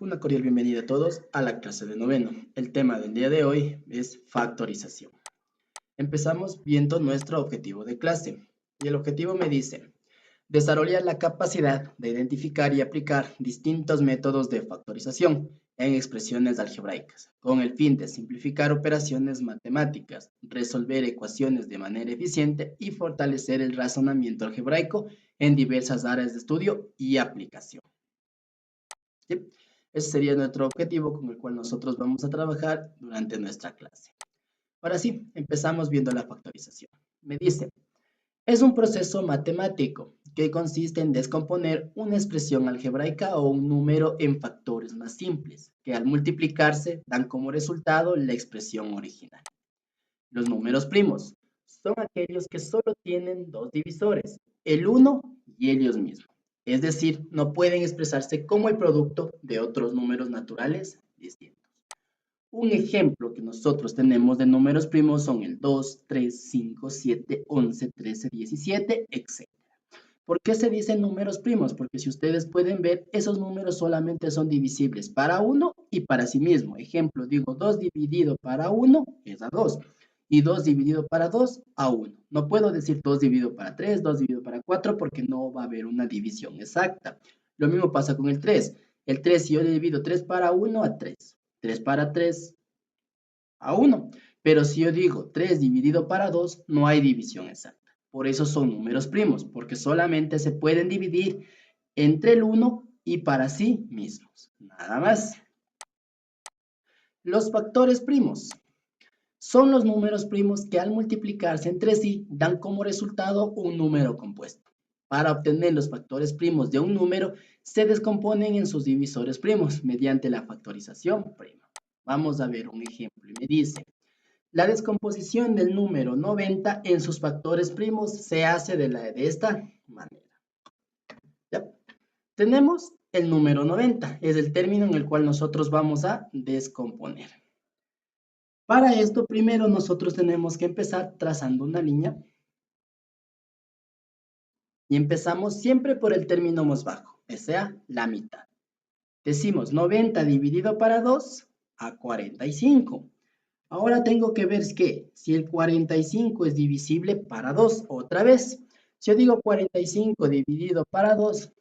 Una cordial bienvenida a todos a la clase de noveno. El tema del día de hoy es factorización. Empezamos viendo nuestro objetivo de clase. Y el objetivo me dice, desarrollar la capacidad de identificar y aplicar distintos métodos de factorización en expresiones algebraicas, con el fin de simplificar operaciones matemáticas, resolver ecuaciones de manera eficiente y fortalecer el razonamiento algebraico en diversas áreas de estudio y aplicación. ¿Sí? Ese sería nuestro objetivo con el cual nosotros vamos a trabajar durante nuestra clase. Ahora sí, empezamos viendo la factorización. Me dice, es un proceso matemático que consiste en descomponer una expresión algebraica o un número en factores más simples, que al multiplicarse dan como resultado la expresión original. Los números primos son aquellos que solo tienen dos divisores, el 1 y ellos mismos. Es decir, no pueden expresarse como el producto de otros números naturales distintos. Un ejemplo que nosotros tenemos de números primos son el 2, 3, 5, 7, 11, 13, 17, etc. ¿Por qué se dicen números primos? Porque si ustedes pueden ver, esos números solamente son divisibles para 1 y para sí mismo. Ejemplo, digo 2 dividido para 1 es a 2 y 2 dividido para 2 a 1. No puedo decir 2 dividido para 3, 2 dividido para 4 porque no va a haber una división exacta. Lo mismo pasa con el 3. El 3, si yo le divido 3 para 1 a 3, 3 para 3 a 1. Pero si yo digo 3 dividido para 2, no hay división exacta. Por eso son números primos, porque solamente se pueden dividir entre el 1 y para sí mismos. Nada más. Los factores primos son los números primos que al multiplicarse entre sí dan como resultado un número compuesto. Para obtener los factores primos de un número, se descomponen en sus divisores primos mediante la factorización prima. Vamos a ver un ejemplo y me dice, la descomposición del número 90 en sus factores primos se hace de esta manera. ¿Ya? Tenemos el número 90, es el término en el cual nosotros vamos a descomponer. Para esto, primero nosotros tenemos que empezar trazando una línea y empezamos siempre por el término más bajo, o sea, la mitad. Decimos 90 dividido para 2 a 45. Ahora tengo que ver que si el 45 es divisible para 2, otra vez. Si yo digo 45 dividido para 2,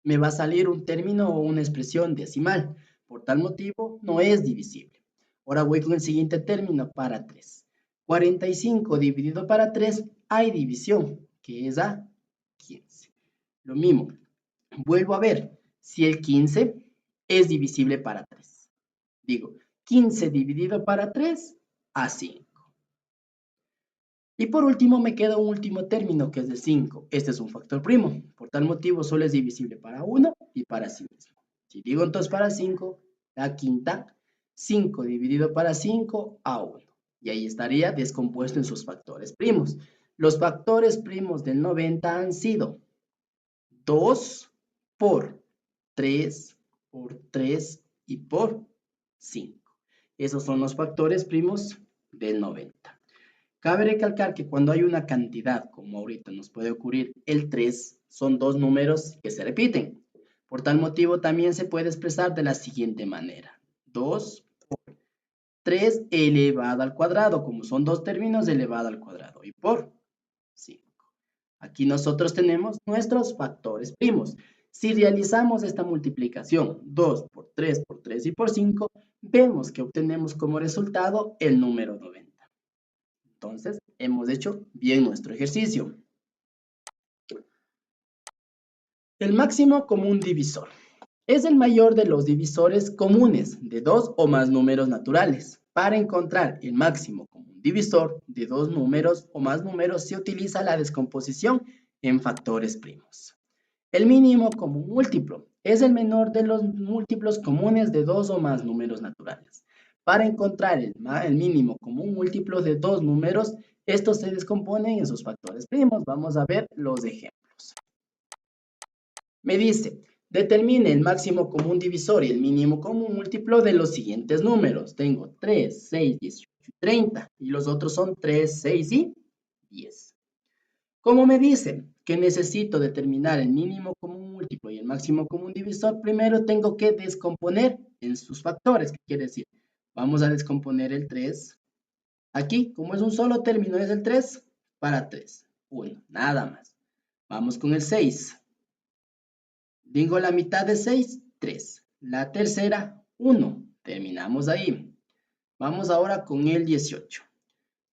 me va a salir un término o una expresión decimal. Por tal motivo, no es divisible. Ahora voy con el siguiente término para 3. 45 dividido para 3, hay división, que es a 15. Lo mismo, vuelvo a ver si el 15 es divisible para 3. Digo, 15 dividido para 3 a 5. Y por último me queda un último término que es de 5. Este es un factor primo. Por tal motivo solo es divisible para 1 y para sí mismo. Si digo entonces para 5, la quinta, 5 dividido para 5 a 1. Y ahí estaría descompuesto en sus factores primos. Los factores primos del 90 han sido 2 por 3 por 3 y por 5. Esos son los factores primos del 90. Cabe recalcar que cuando hay una cantidad, como ahorita nos puede ocurrir el 3, son dos números que se repiten. Por tal motivo también se puede expresar de la siguiente manera. 2 por 3 elevado al cuadrado, como son dos términos elevado al cuadrado, y por 5. Aquí nosotros tenemos nuestros factores primos. Si realizamos esta multiplicación 2 por 3 por 3 y por 5, vemos que obtenemos como resultado el número 90. Entonces, hemos hecho bien nuestro ejercicio. El máximo común divisor es el mayor de los divisores comunes de dos o más números naturales. Para encontrar el máximo común divisor de dos números o más números se utiliza la descomposición en factores primos. El mínimo común múltiplo es el menor de los múltiplos comunes de dos o más números naturales. Para encontrar el mínimo común múltiplo de dos números, estos se descomponen en sus factores primos. Vamos a ver los ejemplos. Me dice, determine el máximo común divisor y el mínimo común múltiplo de los siguientes números. Tengo 3, 6, 18 y 30. Y los otros son 3, 6 y 10. Como me dicen que necesito determinar el mínimo común múltiplo y el máximo común divisor, primero tengo que descomponer en sus factores. ¿Qué quiere decir? Vamos a descomponer el 3. Aquí, como es un solo término, es el 3 para 3. 1, nada más. Vamos con el 6. Digo la mitad de 6, 3. La tercera, 1. Terminamos ahí. Vamos ahora con el 18.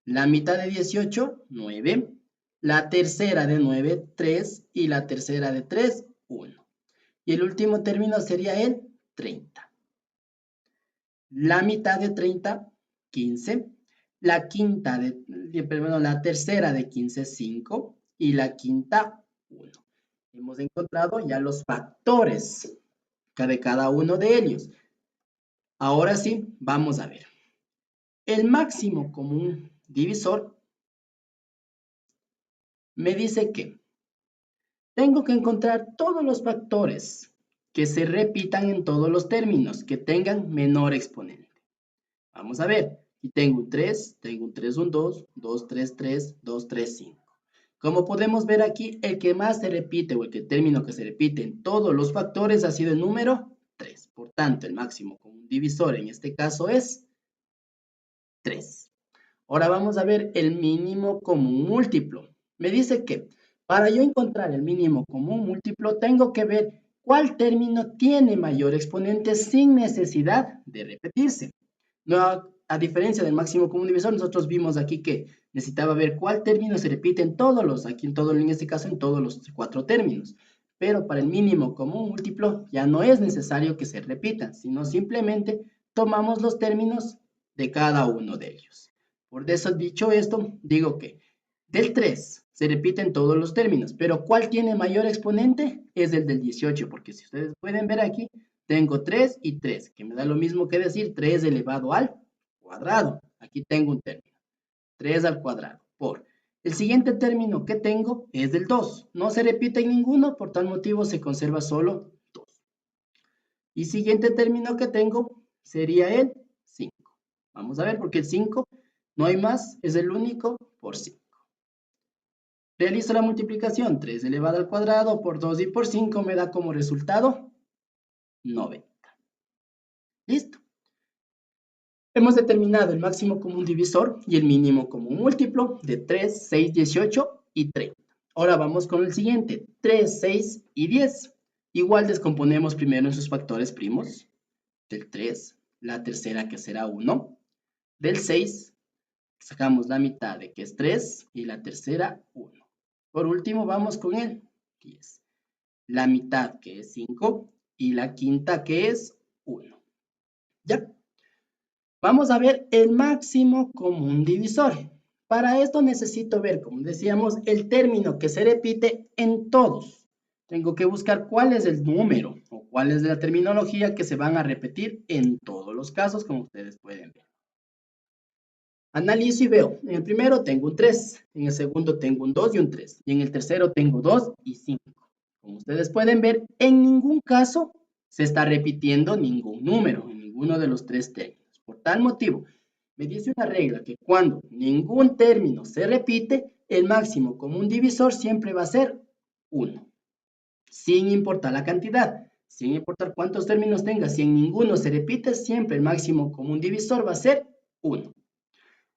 La mitad de 18, 9. La tercera de 9, 3. Y la tercera de 3, 1. Y el último término sería el 30. La mitad de 30, 15. La tercera de 15, 5. Y la quinta, 1. Hemos encontrado ya los factores de cada uno de ellos. Ahora sí, vamos a ver. El máximo común divisor me dice que tengo que encontrar todos los factores que se repitan en todos los términos que tengan menor exponente. Vamos a ver. Aquí tengo un 3, tengo un 3, un 2, 2, 3, 3, 2, 3, 5. Como podemos ver aquí, el que más se repite o el término que se repite en todos los factores ha sido el número 3. Por tanto, el máximo común divisor en este caso es 3. Ahora vamos a ver el mínimo común múltiplo. Me dice que para yo encontrar el mínimo común múltiplo tengo que ver cuál término tiene mayor exponente sin necesidad de repetirse. No, a diferencia del máximo común divisor, nosotros vimos aquí que necesitaba ver cuál término se repite en todos los, aquí en este caso en todos los 4 términos. Pero para el mínimo común múltiplo ya no es necesario que se repitan, sino simplemente tomamos los términos de cada uno de ellos. Por eso, dicho esto, digo que del 3 se repiten todos los términos, pero ¿cuál tiene mayor exponente? Es el del 18, porque si ustedes pueden ver aquí, tengo 3 y 3, que me da lo mismo que decir 3 elevado al cuadrado. Aquí tengo un término, 3 al cuadrado, por el siguiente término que tengo es del 2. No se repite en ninguno, por tal motivo se conserva solo 2. Y siguiente término que tengo sería el 5. Vamos a ver, porque el 5 no hay más, es el único por 5. Realizo la multiplicación, 3 elevado al cuadrado por 2 y por 5 me da como resultado 90. ¿Listo? Hemos determinado el máximo común divisor y el mínimo común múltiplo de 3, 6, 18 y 30. Ahora vamos con el siguiente, 3, 6 y 10. Igual descomponemos primero en sus factores primos. Del 3, la tercera que será 1. Del 6, sacamos la mitad de que es 3 y la tercera 1. Por último vamos con el 10. La mitad que es 5 y la quinta que es 1. ¿Ya? Vamos a ver el máximo común divisor. Para esto necesito ver, como decíamos, el término que se repite en todos. Tengo que buscar cuál es el número o cuál es la terminología que se van a repetir en todos los casos, como ustedes pueden ver. Analizo y veo. En el primero tengo un 3, en el segundo tengo un 2 y un 3, y en el tercero tengo 2 y 5. Como ustedes pueden ver, en ningún caso se está repitiendo ningún número, en ninguno de los 3 términos. Por tal motivo, me dice una regla que cuando ningún término se repite, el máximo común divisor siempre va a ser 1, sin importar la cantidad, sin importar cuántos términos tenga. Si en ninguno se repite, siempre el máximo común divisor va a ser 1.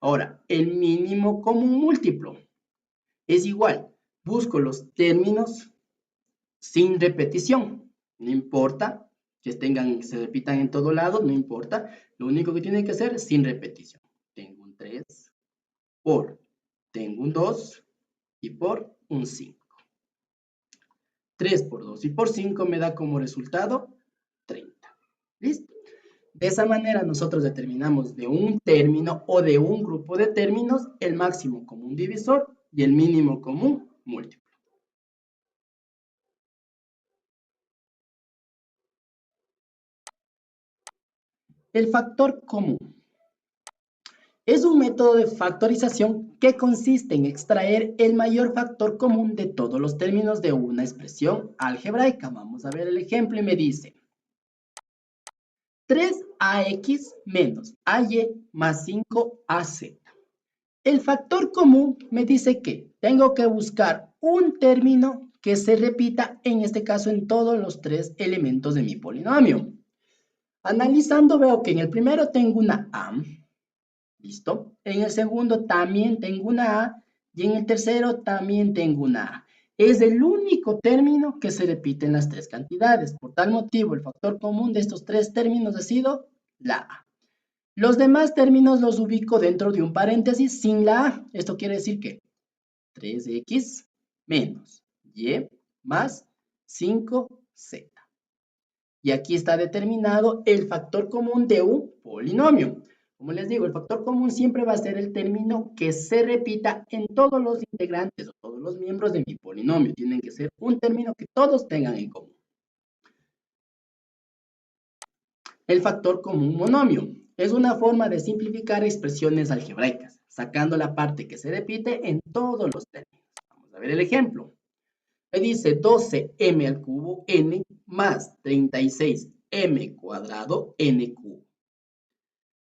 Ahora, el mínimo común múltiplo es igual. Busco los términos sin repetición. No importa que se repitan en todo lado, no importa. Lo único que tiene que ser es sin repetición. Tengo un 3 por, tengo un 2 y por un 5. 3 por 2 y por 5 me da como resultado 30. ¿Listo? De esa manera nosotros determinamos de un término o de un grupo de términos el máximo común divisor y el mínimo común múltiplo. El factor común es un método de factorización que consiste en extraer el mayor factor común de todos los términos de una expresión algebraica. Vamos a ver el ejemplo y me dice 3ax menos ay más 5az. El factor común me dice que tengo que buscar un término que se repita, en este caso, en todos los tres elementos de mi polinomio. Analizando veo que en el primero tengo una A, ¿listo? En el segundo también tengo una A y en el tercero también tengo una A. Es el único término que se repite en las tres cantidades. Por tal motivo, el factor común de estos tres términos ha sido la A. Los demás términos los ubico dentro de un paréntesis sin la A. Esto quiere decir que 3x menos y más 5z. Y aquí está determinado el factor común de un polinomio. Como les digo, el factor común siempre va a ser el término que se repita en todos los integrantes o todos los miembros de mi polinomio. Tienen que ser un término que todos tengan en común. El factor común monomio es una forma de simplificar expresiones algebraicas, sacando la parte que se repite en todos los términos. Vamos a ver el ejemplo. Me dice 12m al cubo n más 36m cuadrado n cubo.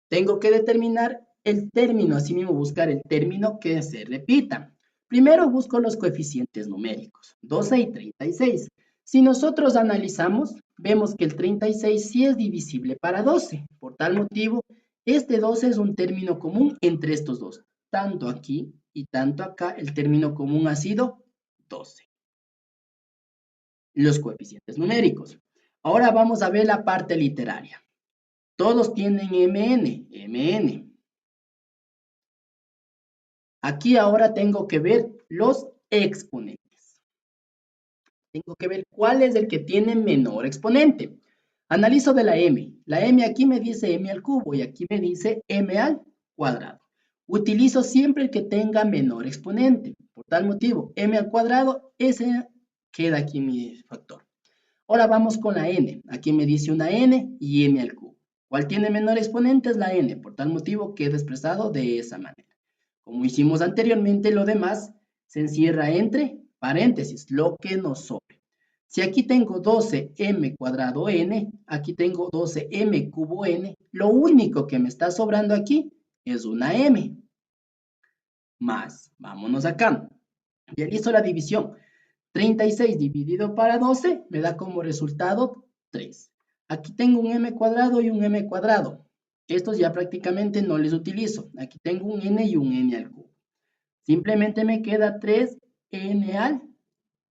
Tengo que determinar el término, así mismo buscar el término que se repita. Primero busco los coeficientes numéricos, 12 y 36. Si nosotros analizamos, vemos que el 36 sí es divisible para 12. Por tal motivo, este 12 es un término común entre estos dos. Tanto aquí y tanto acá, el término común ha sido 12. Los coeficientes numéricos. Ahora vamos a ver la parte literaria. Todos tienen mn. Aquí ahora tengo que ver los exponentes. Tengo que ver cuál es el que tiene menor exponente. Analizo de la m. La m aquí me dice m al cubo y aquí me dice m al cuadrado. Utilizo siempre el que tenga menor exponente. Por tal motivo, m al cuadrado, ese queda aquí mi factor. Ahora vamos con la n. Aquí me dice una n y m al cubo. ¿Cuál tiene menor exponente? Es la n. Por tal motivo queda expresado de esa manera. Como hicimos anteriormente, lo demás se encierra entre paréntesis, lo que nos sobre. Si aquí tengo 12m cuadrado n, aquí tengo 12m cubo n, lo único que me está sobrando aquí es una m. Más, vámonos acá. Realizo la división. 36 dividido para 12 me da como resultado 3. Aquí tengo un m cuadrado y un m cuadrado. Estos ya prácticamente no les utilizo. Aquí tengo un n y un n al cubo. Simplemente me queda 3n al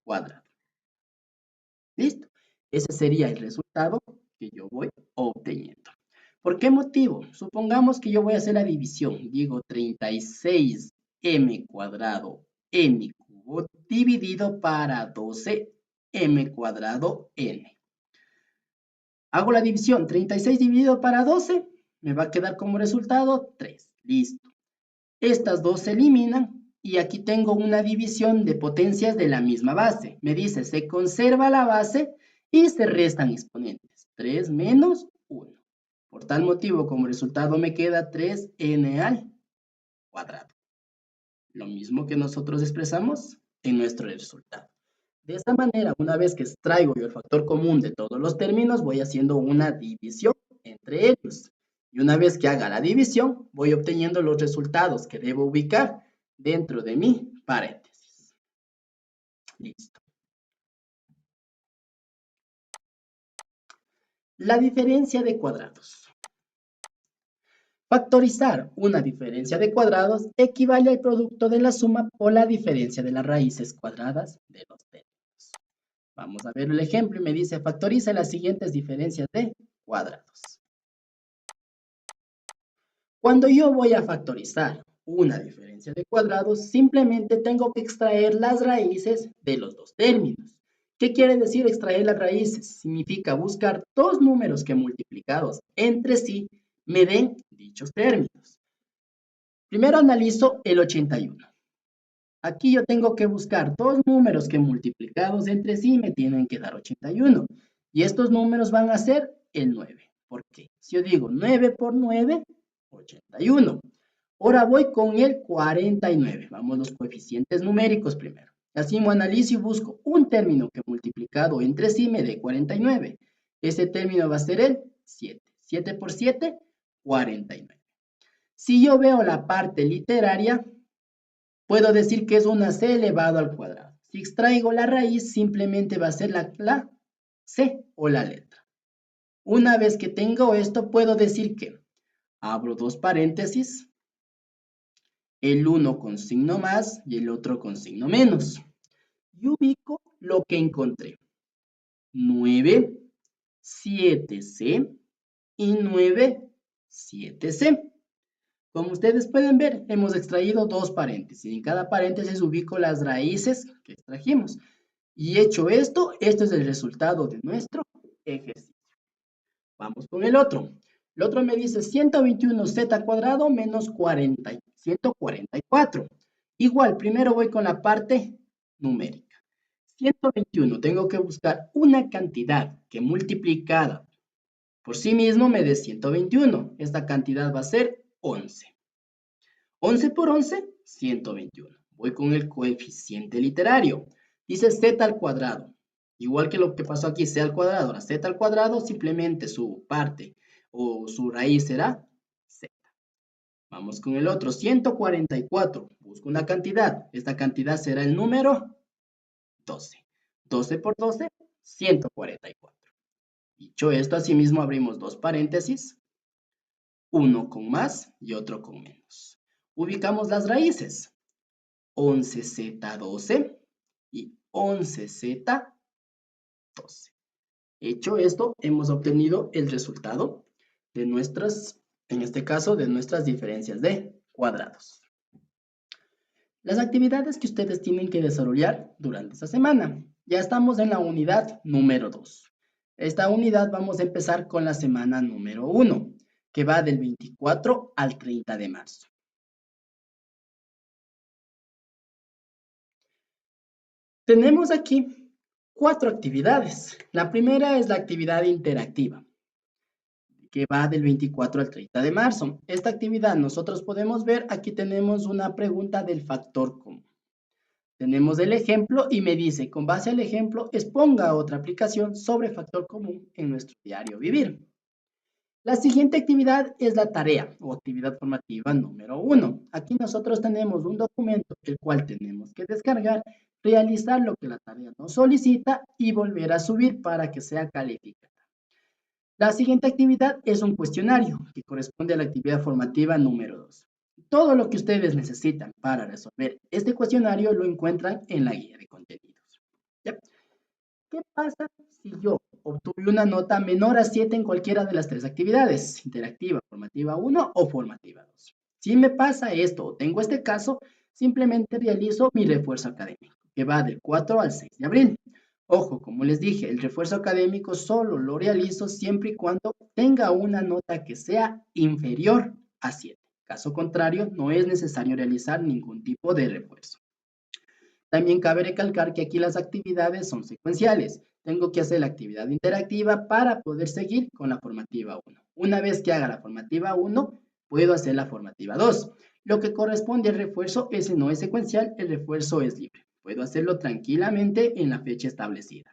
cuadrado. ¿Listo? Ese sería el resultado que yo voy obteniendo. ¿Por qué motivo? Supongamos que yo voy a hacer la división. Digo 36m cuadrado n cubo dividido para 12m cuadrado n. Hago la división. 36 dividido para 12 me va a quedar como resultado 3. Listo. Estas dos se eliminan. Y aquí tengo una división de potencias de la misma base. Me dice, se conserva la base y se restan exponentes. 3 menos 1. Por tal motivo, como resultado me queda 3n al cuadrado. Lo mismo que nosotros expresamos en nuestro resultado. De esta manera, una vez que extraigo yo el factor común de todos los términos, voy haciendo una división entre ellos. Y una vez que haga la división, voy obteniendo los resultados que debo ubicar dentro de mi paréntesis. Listo. La diferencia de cuadrados. Factorizar una diferencia de cuadrados equivale al producto de la suma o la diferencia de las raíces cuadradas de los términos. Vamos a ver el ejemplo y me dice factoriza las siguientes diferencias de cuadrados. Cuando yo voy a factorizar una diferencia de cuadrados, simplemente tengo que extraer las raíces de los dos términos. ¿Qué quiere decir extraer las raíces? Significa buscar dos números que multiplicados entre sí me den dichos términos. Primero analizo el 81. Aquí yo tengo que buscar dos números que multiplicados entre sí me tienen que dar 81. Y estos números van a ser el 9. ¿Por qué? Si yo digo 9 por 9, 81. Ahora voy con el 49. Vamos los coeficientes numéricos primero. Así me analizo y busco un término que multiplicado entre sí me dé 49. Ese término va a ser el 7. 7 por 7, 49. Si yo veo la parte literaria, puedo decir que es una c elevado al cuadrado. Si extraigo la raíz, simplemente va a ser la C o la letra. Una vez que tengo esto, puedo decir que abro dos paréntesis, el uno con signo más y el otro con signo menos. Y ubico lo que encontré. 9, 7C y 9, 7C. Como ustedes pueden ver, hemos extraído dos paréntesis. En cada paréntesis ubico las raíces que extrajimos. Y hecho esto, este es el resultado de nuestro ejercicio. Vamos con el otro. El otro me dice 121z cuadrado menos 144. Igual, primero voy con la parte numérica. 121, tengo que buscar una cantidad que multiplicada por sí mismo me dé 121. Esta cantidad va a ser 11. 11 por 11, 121. Voy con el coeficiente literario. Dice z al cuadrado. Igual que lo que pasó aquí, c al cuadrado. Ahora, z al cuadrado, simplemente su parte o su raíz será z. Vamos con el otro, 144. Busco una cantidad. Esta cantidad será el número 12. 12 por 12, 144. Dicho esto, asimismo abrimos dos paréntesis, uno con más y otro con menos. Ubicamos las raíces, 11z12 y 11z12. Hecho esto, hemos obtenido el resultado de nuestras, en este caso, de nuestras diferencias de cuadrados. Las actividades que ustedes tienen que desarrollar durante esta semana. Ya estamos en la unidad número 2. Esta unidad vamos a empezar con la semana número 1, que va del 24 al 30 de marzo. Tenemos aquí 4 actividades. La primera es la actividad interactiva, que va del 24 al 30 de marzo. Esta actividad nosotros podemos ver, aquí tenemos una pregunta del factor común. Tenemos el ejemplo y me dice, con base al ejemplo, exponga otra aplicación sobre factor común en nuestro diario vivir. La siguiente actividad es la tarea o actividad formativa número 1. Aquí nosotros tenemos un documento el cual tenemos que descargar, realizar lo que la tarea nos solicita y volver a subir para que sea calificada. La siguiente actividad es un cuestionario que corresponde a la actividad formativa número 2. Todo lo que ustedes necesitan para resolver este cuestionario lo encuentran en la guía de contenidos. ¿Ya? ¿Qué pasa si yo obtuve una nota menor a 7 en cualquiera de las tres actividades? Interactiva, formativa 1 o formativa 2. Si me pasa esto o tengo este caso, simplemente realizo mi refuerzo académico, que va del 4 al 6 de abril. Ojo, como les dije, el refuerzo académico solo lo realizo siempre y cuando tenga una nota que sea inferior a 7. Caso contrario, no es necesario realizar ningún tipo de refuerzo. También cabe recalcar que aquí las actividades son secuenciales. Tengo que hacer la actividad interactiva para poder seguir con la formativa 1. Una vez que haga la formativa 1, puedo hacer la formativa 2. Lo que corresponde al refuerzo, ese no es secuencial, el refuerzo es libre. Puedo hacerlo tranquilamente en la fecha establecida.